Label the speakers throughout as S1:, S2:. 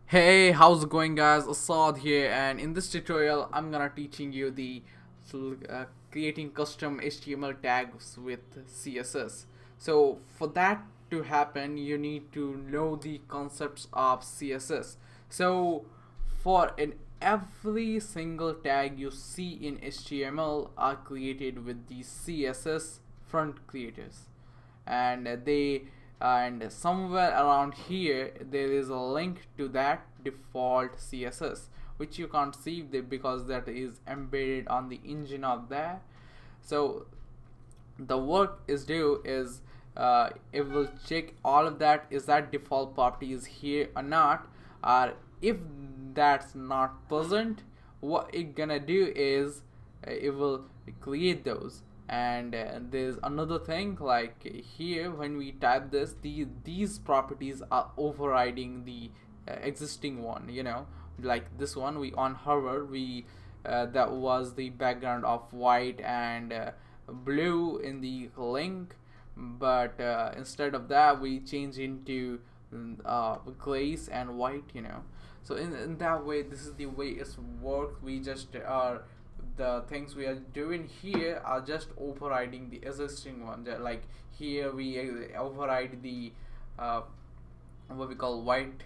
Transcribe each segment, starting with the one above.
S1: Hey, how's it going guys? Asad here, and in this tutorial I'm gonna teaching you the creating custom HTML tags with CSS. So for that to happen you need to know the concepts of CSS. So for in every single tag you see in HTML are created with the CSS front creators, and they and somewhere around here there is a link to that default CSS which you can't see because that is embedded on the engine of that. So the work is due is it will check all of that, is that default property is here or not, or if that's not present, what it gonna do is it will create those. And there's another thing, like here when we type this, these properties are overriding the existing one, like this one. We on hover, we that was the background of white and blue in the link, but instead of that we change into glaze and white. So in that way, this is the way it's worked. We just are the things we are doing here are just overriding the existing one. Like here we override the what we call white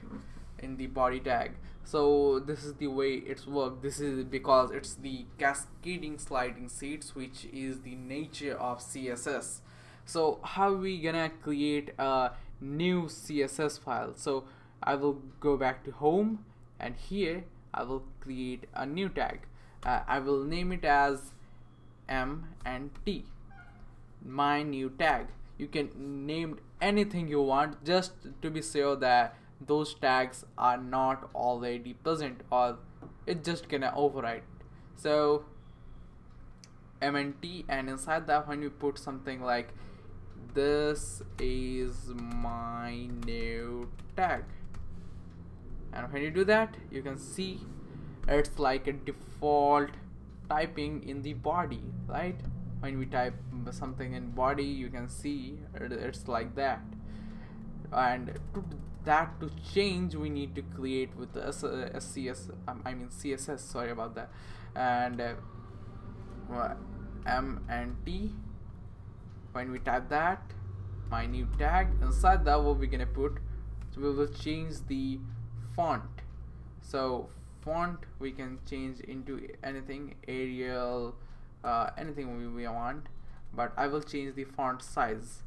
S1: in the body tag. So this is the way it's worked. This is because it's the cascading sliding seats, which is the nature of CSS. So how we gonna create a new CSS file? So I will go back to home, and here I will create a new tag. I will name it as M and T, my new tag. You can name anything you want, just to be sure that those tags are not already present, or it's just gonna override. So MNT, and inside that when you put something like this is my new tag, and when you do that you can see it's like a default typing in the body, right? When we type something in body you can see it's like that. And to change we need to create with the CSS, sorry about that. And M and T, when we type that, my new tag, inside that what we're gonna put, so we will change the font. So font we can change into anything, Arial, anything we want, but I will change the font size.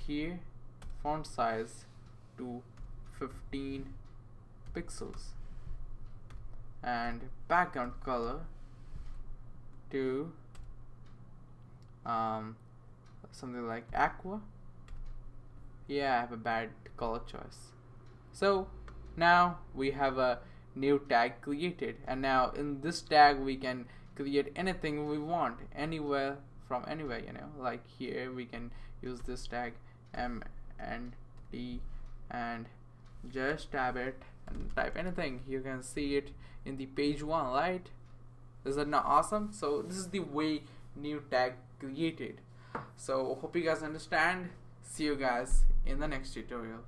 S1: Here font size to 15 pixels, and background color to something like aqua. Yeah, I have a bad color choice. So now we have a new tag created, and now in this tag we can create anything we want, anywhere from anywhere. Like here we can use this tag M and T and just tab it and type anything. You can see it in the page one, right? Is that not awesome? So this is the way new tag created. So hope you guys understand. See you guys in the next tutorial.